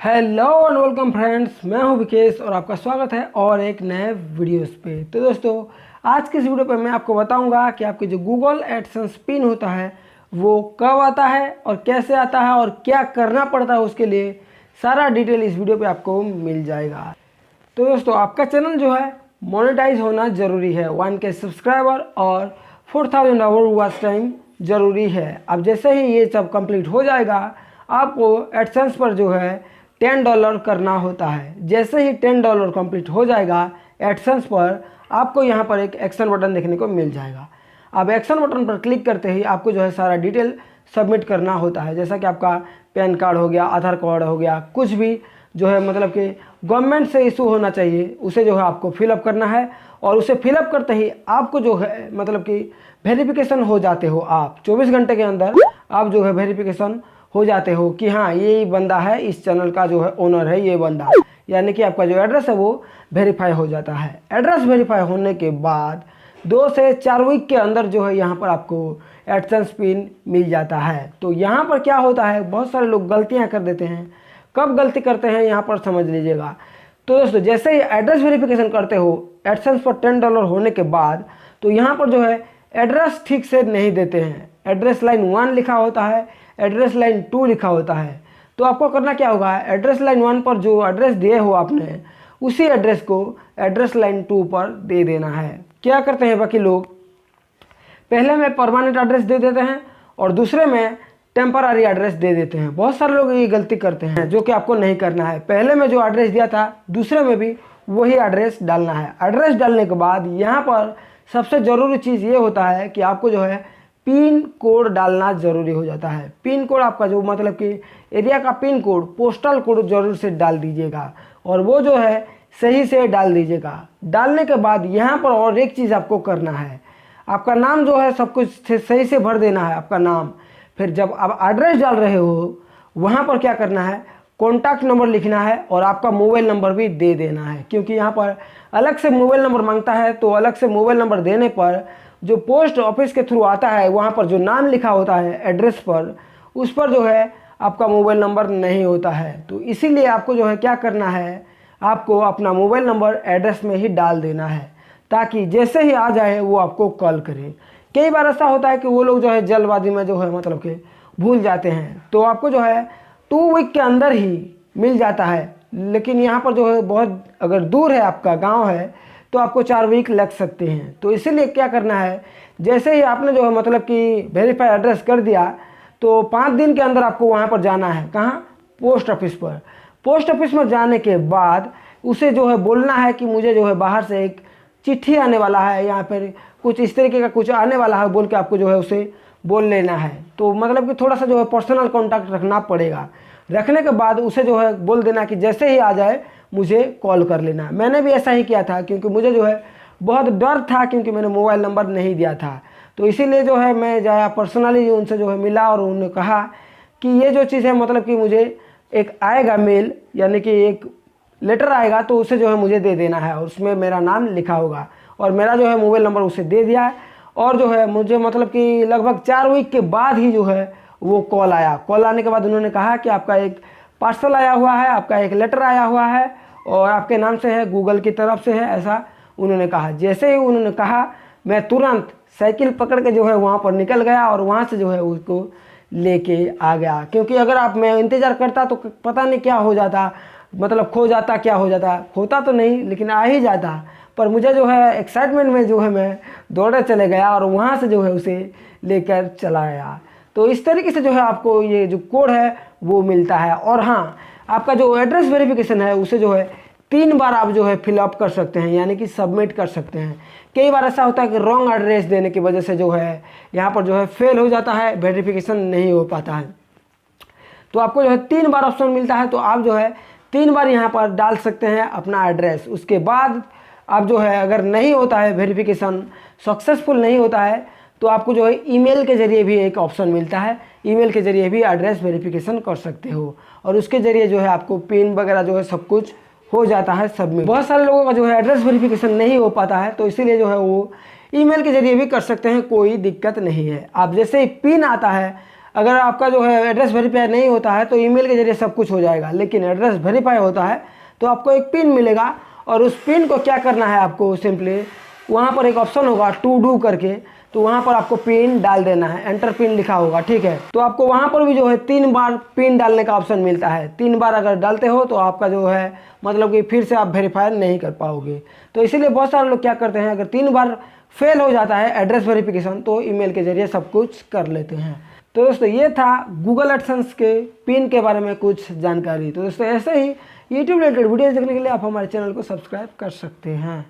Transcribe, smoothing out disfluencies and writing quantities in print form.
Hello and welcome friends, मैं हूं विकेश और आपका स्वागत है और एक नए वीडियोस पे। तो दोस्तों, आज के इस वीडियो पे मैं आपको बताऊंगा कि आपके जो गूगल एडसेंस पिन होता है वो कब आता है और कैसे आता है और क्या करना पड़ता है उसके लिए सारा डिटेल इस वीडियो पे आपको मिल जाएगा। तो दोस्तों, आपका चैनल जो है मोनेटाइज होना ज़रूरी है। 1K सब्सक्राइबर और 4000 आवर वॉच टाइम ज़रूरी है। अब जैसे ही ये सब कंप्लीट हो जाएगा, आपको एडसेंस पर जो है $10 करना होता है। जैसे ही $10 कंप्लीट हो जाएगा एडसेंस पर, आपको यहाँ पर एक एक्शन बटन देखने को मिल जाएगा। अब एक्शन बटन पर क्लिक करते ही आपको जो है सारा डिटेल सबमिट करना होता है, जैसा कि आपका पैन कार्ड हो गया, आधार कार्ड हो गया, कुछ भी जो है मतलब कि गवर्नमेंट से इशू होना चाहिए, उसे जो है आपको फिलअप करना है। और उसे फिलअप करते ही आपको जो है मतलब कि वेरिफिकेशन हो जाते हो। आप 24 घंटे के अंदर आप जो है वेरिफिकेशन हो जाते हो कि हाँ, ये बंदा है, इस चैनल का जो है ओनर है ये बंदा, यानी कि आपका जो एड्रेस है वो वेरीफाई हो जाता है। एड्रेस वेरीफाई होने के बाद 2 से 4 वीक के अंदर जो है यहाँ पर आपको एडसेंस पिन मिल जाता है। तो यहाँ पर क्या होता है, बहुत सारे लोग गलतियाँ कर देते हैं। कब गलती करते हैं यहाँ पर समझ लीजिएगा। तो दोस्तों, जैसे ही एड्रेस वेरिफिकेशन करते हो एडसेंस पर $10 होने के बाद, तो यहाँ पर जो है एड्रेस ठीक से नहीं देते हैं। एड्रेस लाइन 1 लिखा होता है, एड्रेस लाइन 2 लिखा होता है। तो आपको करना क्या होगा, एड्रेस लाइन 1 पर जो एड्रेस दिए हो आपने, उसी एड्रेस को एड्रेस लाइन 2 पर दे देना है। क्या करते हैं बाकी लोग, पहले में परमानेंट एड्रेस दे देते हैं और दूसरे में टेम्पररी एड्रेस दे देते हैं। बहुत सारे लोग ये गलती करते हैं, जो कि आपको नहीं करना है। पहले में जो एड्रेस दिया था दूसरे में भी वही एड्रेस डालना है। एड्रेस डालने के बाद यहाँ पर सबसे ज़रूरी चीज़ ये होता है कि आपको जो है पिन कोड डालना ज़रूरी हो जाता है। पिन कोड आपका जो मतलब कि एरिया का पिन कोड, पोस्टल कोड ज़रूर से डाल दीजिएगा और वो जो है सही से डाल दीजिएगा। डालने के बाद यहाँ पर और एक चीज़ आपको करना है, आपका नाम जो है सब कुछ सही से भर देना है आपका नाम। फिर जब आप एड्रेस डाल रहे हो वहाँ पर क्या करना है, कॉन्टैक्ट नंबर लिखना है और आपका मोबाइल नंबर भी दे देना है, क्योंकि यहाँ पर अलग से मोबाइल नंबर मांगता है। तो अलग से मोबाइल नंबर देने पर जो पोस्ट ऑफिस के थ्रू आता है, वहाँ पर जो नाम लिखा होता है एड्रेस पर, उस पर जो है आपका मोबाइल नंबर नहीं होता है। तो इसीलिए आपको जो है क्या करना है, आपको अपना मोबाइल नंबर एड्रेस में ही डाल देना है, ताकि जैसे ही आ जाए वो आपको कॉल करे। कई बार ऐसा होता है कि वो लोग जो है जल्दबाजी में जो है मतलब कि भूल जाते हैं, तो आपको जो है 2 वीक के अंदर ही मिल जाता है। लेकिन यहाँ पर जो है बहुत अगर दूर है, आपका गांव है, तो आपको 4 वीक लग सकते हैं। तो इसीलिए क्या करना है, जैसे ही आपने जो है मतलब कि वेरीफाई एड्रेस कर दिया, तो 5 दिन के अंदर आपको वहाँ पर जाना है। कहाँ, पोस्ट ऑफिस पर। पोस्ट ऑफिस में जाने के बाद उसे जो है बोलना है कि मुझे जो है बाहर से एक चिट्ठी आने वाला है, या फिर कुछ इस तरीके का कुछ आने वाला है, बोल के आपको जो है उसे बोल लेना है। तो मतलब कि थोड़ा सा जो है पर्सनल कॉन्टैक्ट रखना पड़ेगा। रखने के बाद उसे जो है बोल देना कि जैसे ही आ जाए मुझे कॉल कर लेना। मैंने भी ऐसा ही किया था, क्योंकि मुझे जो है बहुत डर था, क्योंकि मैंने मोबाइल नंबर नहीं दिया था। तो इसीलिए जो है मैं जाया पर्सनली उनसे जो है मिला और उन्होंने कहा कि ये जो चीज़ है मतलब कि मुझे एक आएगा मेल, यानी कि एक लेटर आएगा, तो उसे जो है मुझे दे देना है और उसमें मेरा नाम लिखा होगा। और मेरा जो है मोबाइल नंबर उसे दे दिया है। और जो है मुझे मतलब कि लगभग 4 वीक के बाद ही जो है वो कॉल आया। कॉल आने के बाद उन्होंने कहा कि आपका एक पार्सल आया हुआ है, आपका एक लेटर आया हुआ है और आपके नाम से है, गूगल की तरफ से है, ऐसा उन्होंने कहा। जैसे ही उन्होंने कहा, मैं तुरंत साइकिल पकड़ के जो है वहाँ पर निकल गया और वहाँ से जो है उसको लेके आ गया। क्योंकि अगर आप मैं इंतज़ार करता तो पता नहीं क्या हो जाता, मतलब खो जाता, क्या हो जाता, होता तो नहीं लेकिन आ ही जाता। पर मुझे जो है एक्साइटमेंट में जो है मैं दौड़े चले गया और वहाँ से जो है उसे लेकर चला आया। तो इस तरीके से जो है आपको ये जो कोड है वो मिलता है। और हाँ, आपका जो एड्रेस वेरिफिकेशन है उसे जो है 3 बार आप जो है फिलअप कर सकते हैं, यानी कि सबमिट कर सकते हैं। कई बार ऐसा होता है कि रॉन्ग एड्रेस देने की वजह से जो है यहाँ पर जो है फेल हो जाता है, वेरिफिकेशन नहीं हो पाता है। तो आपको जो है 3 बार ऑप्शन मिलता है, तो आप जो है 3 बार यहाँ पर डाल सकते हैं अपना एड्रेस। उसके बाद आप जो है अगर नहीं होता है, वेरिफिकेशन सक्सेसफुल नहीं होता है, तो आपको जो है ईमेल के ज़रिए भी एक ऑप्शन मिलता है। ईमेल के ज़रिए भी एड्रेस वेरिफिकेशन कर सकते हो और उसके ज़रिए जो है आपको पिन वगैरह जो है सब कुछ हो जाता है सबमिट। बहुत सारे लोगों का जो है एड्रेस वेरिफिकेशन नहीं हो पाता है, तो इसीलिए जो है वो ईमेल के ज़रिए भी कर सकते हैं, कोई दिक्कत नहीं है। आप जैसे ही पिन आता है, अगर आपका जो है एड्रेस वेरीफाई नहीं होता है तो ईमेल के जरिए सब कुछ हो जाएगा, लेकिन एड्रेस वेरीफाई होता है तो आपको एक पिन मिलेगा और उस पिन को क्या करना है, आपको सिंपली वहाँ पर एक ऑप्शन होगा टू डू करके, तो वहाँ पर आपको पिन डाल देना है, एंटर पिन लिखा होगा, ठीक है। तो आपको वहाँ पर भी जो है 3 बार पिन डालने का ऑप्शन मिलता है। 3 बार अगर डालते हो तो आपका जो है मतलब कि फिर से आप वेरीफाई नहीं कर पाओगे। तो इसीलिए बहुत सारे लोग क्या करते हैं, अगर 3 बार फेल हो जाता है एड्रेस वेरिफिकेशन तो ईमेल के जरिए सब कुछ कर लेते हैं। तो दोस्तों ये था गूगल एडसेंस के पिन के बारे में कुछ जानकारी। तो दोस्तों ऐसे ही यूट्यूब रिलेटेड वीडियोज़ देखने के लिए आप हमारे चैनल को सब्सक्राइब कर सकते हैं।